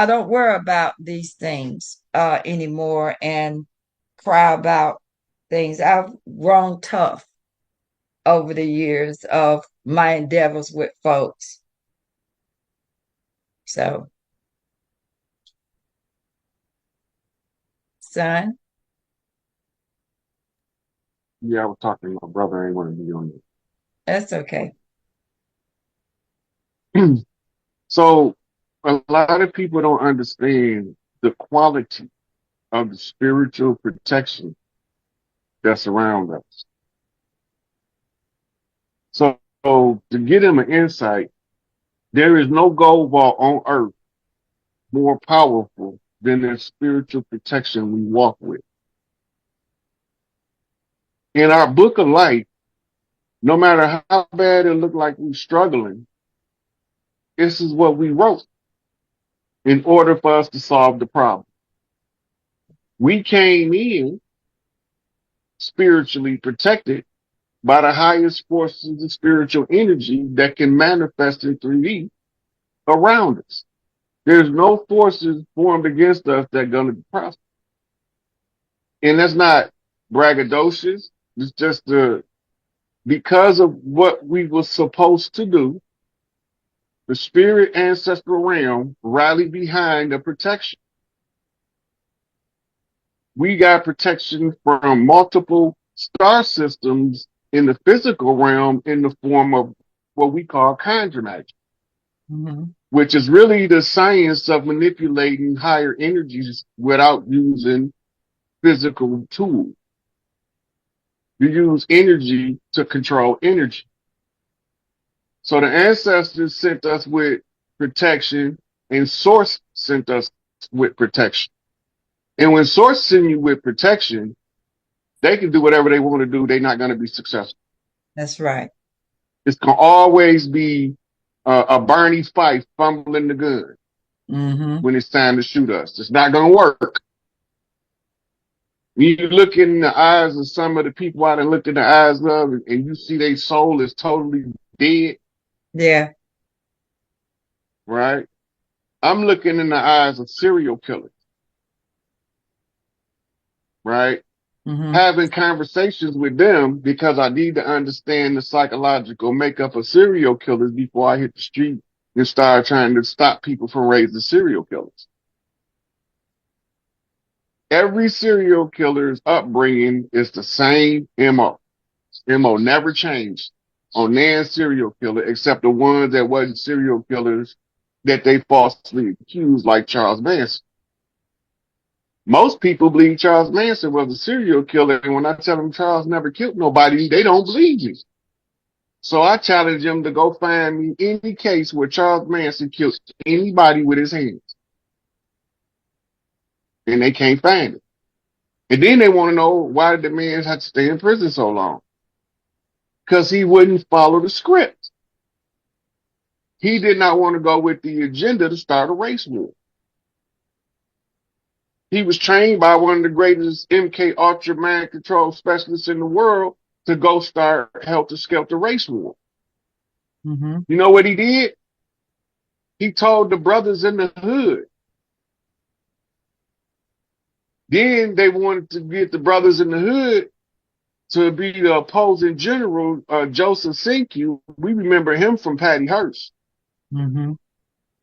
don't worry about these things anymore and cry about things. I've grown tough over the years of my endeavors with folks. So, son, Yeah, I was talking to my brother. I ain't want to be on that's okay. it. So a lot of people don't understand the quality of the spiritual protection that's around us. So to give them an insight, there is no gold vault on earth more powerful than the spiritual protection we walk with. In our book of life, no matter how bad it looked like we're struggling, this is what we wrote in order for us to solve the problem. We came in spiritually protected by the highest forces of spiritual energy that can manifest in 3D around us. There's no forces formed against us that are going to prosper. And that's not braggadocious. It's just because of what we were supposed to do, the spirit ancestral realm rallied behind the protection. We got protection from multiple star systems in the physical realm in the form of what we call conjure magic, Mhm. which is really the science of manipulating higher energies without using physical tools. You use energy to control energy. So the ancestors sent us with protection and source sent us with protection. And when source send you with protection, they can do whatever they want to do. They're not going to be successful. That's right. It's going to always be a Barney Fife fumbling the gun Mm-hmm. when it's time to shoot us. It's not going to work. When you look in the eyes of some of the people I done looked in the eyes of and you see their soul is totally dead, Yeah. right? I'm looking in the eyes of serial killers, right? having conversations with them because I need to understand the psychological makeup of serial killers before I hit the street and start trying to stop people from raising serial killers. Every serial killer's upbringing is the same MO. MO never changed on nan serial killer except the ones that wasn't serial killers that they falsely accused, like Charles Manson. Most people believe Charles Manson was a serial killer, and when I tell them Charles never killed nobody, they don't believe me. So I challenge them to go find me any case where Charles Manson killed anybody with his hands. And they can't find it. And then they want to know why did the man have to stay in prison so long? Because he wouldn't follow the script. He did not want to go with the agenda to start a race war. He was trained by one of the greatest MK Ultra mind control specialists in the world to go start Helter Skelter race war. You know what he did? He told the brothers in the hood. Then they wanted to get the brothers in the hood to be the opposing general, Joseph Sinkyu. We remember him from Patty Hearst.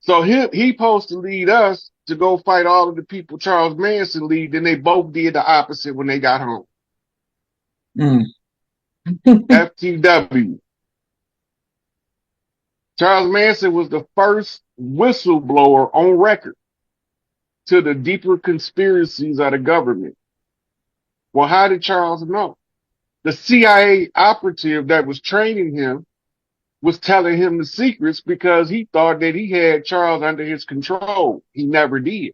So he supposed to lead us to go fight all of the people Charles Manson lead. Then they both did the opposite when they got home. FTW. Charles Manson was the first whistleblower on record to the deeper conspiracies of the government. Well, how did Charles know? The CIA operative that was training him was telling him the secrets because he thought that he had Charles under his control. He never did.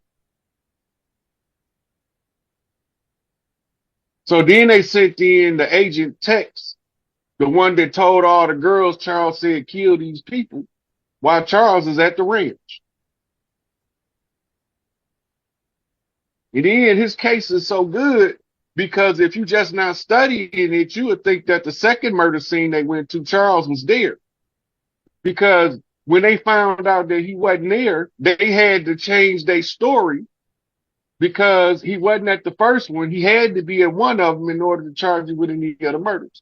So then they sent in the agent Tex, the one that told all the girls Charles said kill these people, while Charles is at the ranch. And then his case is so good because if you just not studying it, you would think that the second murder scene they went to, Charles was there. Because when they found out that he wasn't there, they had to change their story because he wasn't at the first one. He had to be at one of them in order to charge him with any other murders.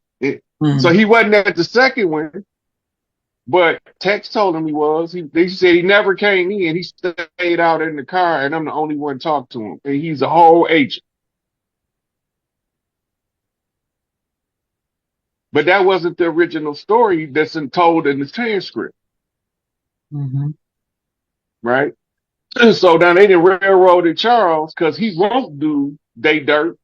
So he wasn't at the second one, but Tex told him he was. They said he never came in. He stayed out in the car, and I'm the only one to talk to him. And he's a whole agent. But that wasn't the original story that's told in the transcript. Right? So now they didn't railroaded Charles because he won't do they dirt.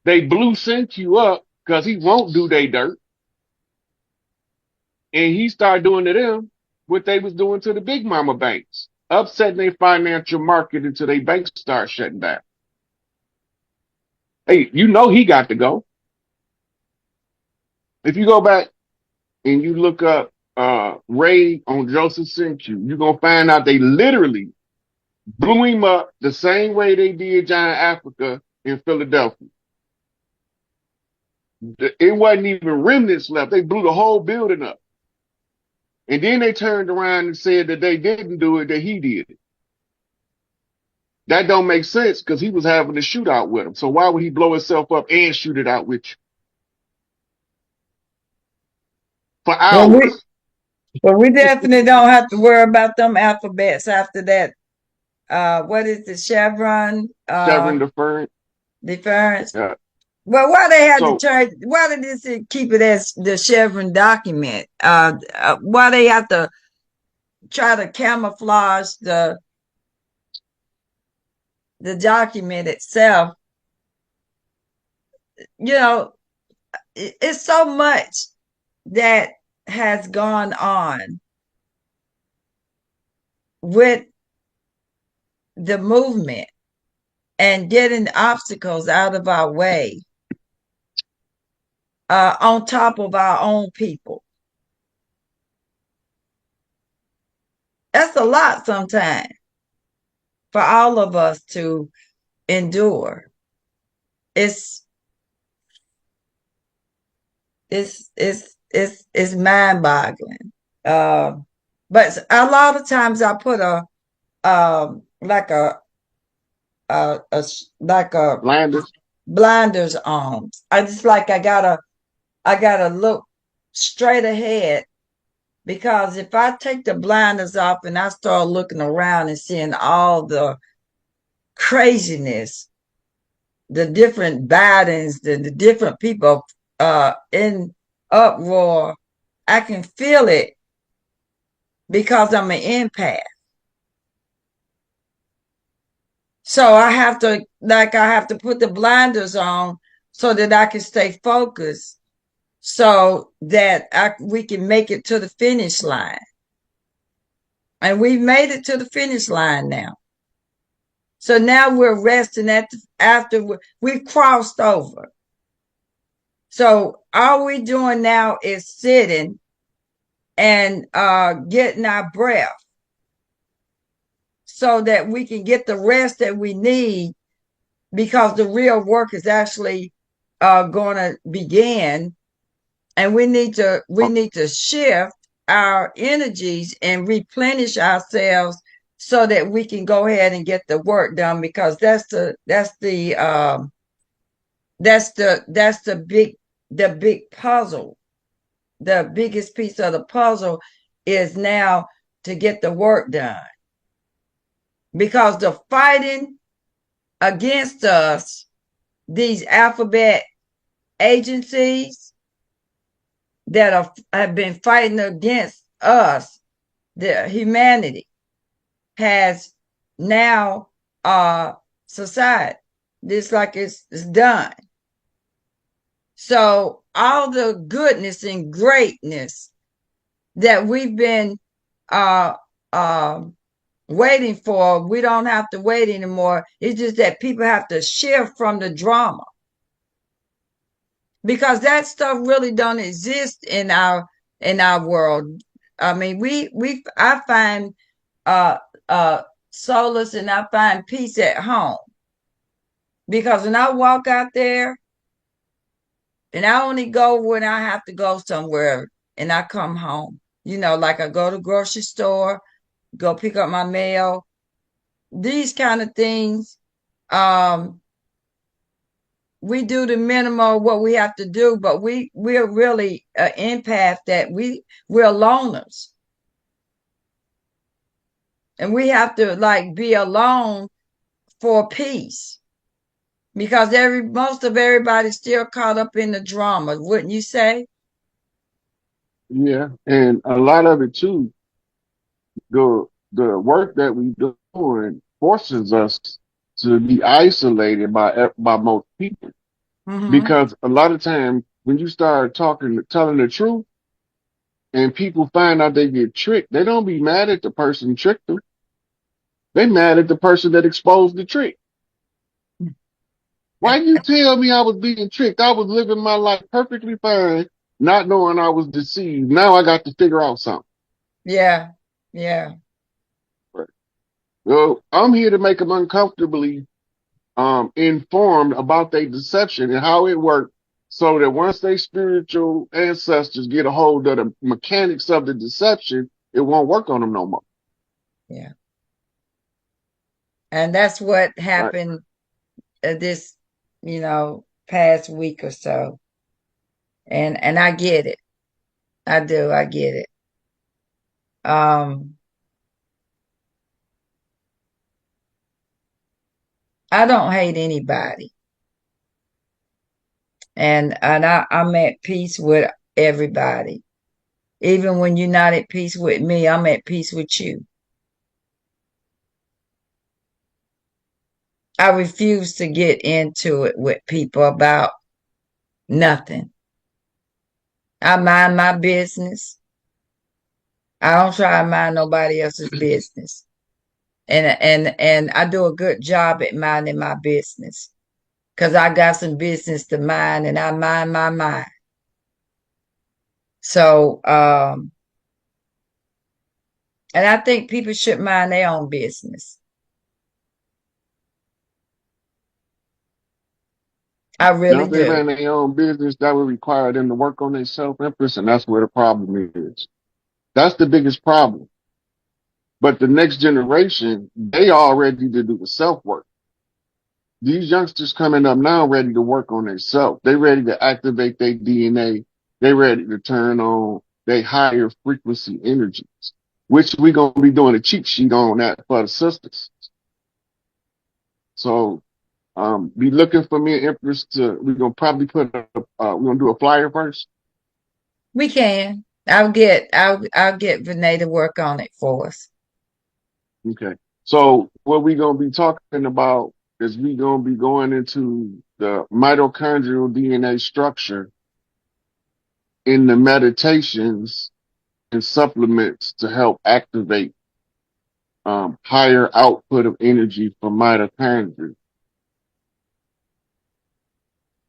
They blew Sinkyu up because he won't do they dirt. And he started doing to them what they was doing to the big mama banks, upsetting their financial market until their banks start shutting down. Hey, you know he got to go. If you go back and you look up raid on Joseph Sinkyu, you're going to find out they literally blew him up the same way they did Giant Africa in Philadelphia. It wasn't even remnants left. They blew the whole building up. And then they turned around and said that they didn't do it, that he did it. That don't make sense because he was having a shootout with him. So why would he blow himself up and shoot it out with you? For hours. Well, we definitely don't have to worry about them alphabets after that. What is the Chevron? Chevron deference. Yeah. Well, why they had to change? Why did this keep it as the Chevron document? Why they have to try to camouflage the document itself? You know, it's so much that has gone on with the movement and getting obstacles out of our way, on top of our own people. That's a lot sometimes for all of us to endure. It's mind-boggling. But a lot of times I put like a blinders. blinders on. I just like I gotta look straight ahead, because if I take the blinders off and I start looking around and seeing all the craziness, the different Bidens, the different people in uproar, I can feel it because I'm an empath. So I have to put the blinders on so that I can stay focused, so that we can make it to the finish line. And we've made it to the finish line now. So now we're resting after we've crossed over. So all we're doing now is sitting and getting our breath so that we can get the rest that we need, because the real work is actually going to begin, and we need to shift our energies and replenish ourselves so that we can go ahead and get the work done, because that's the big puzzle. The biggest piece of the puzzle is now to get the work done, because the fighting against us, these alphabet agencies that have been fighting against us, the humanity, has now subsided. It's like it's done. So all the goodness and greatness that we've been waiting for, we don't have to wait anymore. It's just that people have to shift from the drama, because that stuff really don't exist in our world. I mean, I find solace and I find peace at home, because when I walk out there, and I only go when I have to go somewhere, and I come home, like I go to the grocery store, go pick up my mail, these kind of things. We do the minimum of what we have to do, but we're really an empath, that we're loners. And we have to be alone for peace, because most of everybody's still caught up in the drama, wouldn't you say? Yeah, and a lot of it too, the work that we doing forces us to be isolated by most people, Mm-hmm. because a lot of times when you start telling the truth, and people find out they get tricked, they don't be mad at the person who tricked them. They mad at the person that exposed the trick. Why you tell me I was being tricked? I was living my life perfectly fine, not knowing I was deceived. Now I got to figure out something. Yeah. Yeah. Well, I'm here to make them uncomfortably informed about their deception and how it worked, so that once their spiritual ancestors get a hold of the mechanics of the deception, it won't work on them no more. Yeah. And that's what Right? happened this, past week or so. And I get it. I do. I get it. Um, I don't hate anybody. And I'm at peace with everybody. Even when you're not at peace with me, I'm at peace with you. I refuse to get into it with people about nothing. I mind my business. I don't try to mind nobody else's business. And I do a good job at minding my business, because I got some business to mind, and I mind my mind. So and I think people should mind their own business. I Now, really if they do. ran their own business, that would require them to work on their self-interest, and that's where the problem is. That's the biggest problem. But the next generation, they all ready to do the self work. these youngsters coming up now ready to work on themselves. They ready to activate their DNA. They ready to turn on their higher frequency energies, which we gonna be doing a cheat sheet on that for the sisters. So be looking for me and Empress to. We're gonna probably put we're gonna do a flyer first. We can. I'll get Renee to work on it for us. Okay. So what we gonna be talking about is we gonna be going into the mitochondrial DNA structure in the meditations and supplements to help activate higher output of energy from mitochondria.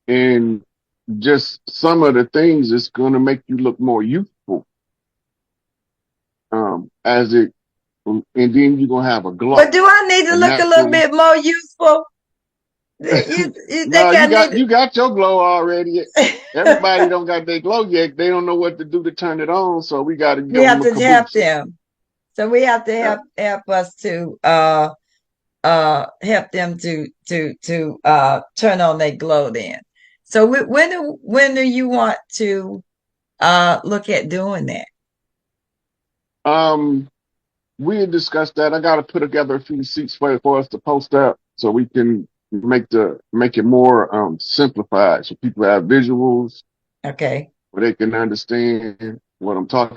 And just some of the things it's going to make you look more youthful as it, and then you're going to have a But glow, do I need to a look a little natural. bit more useful? You No, think I need you got your glow already. to? Everybody don't got their glow yet. They don't know what to do to turn it on. So we got to We give have them a to help caboose. them. So we have to Yeah. help us to help them to turn on their glow then. So when do you want to look at doing that? We had discussed that. I got to put together a few sheets for us to post up so we can make it more simplified so people have visuals Okay. where they can understand what I'm talking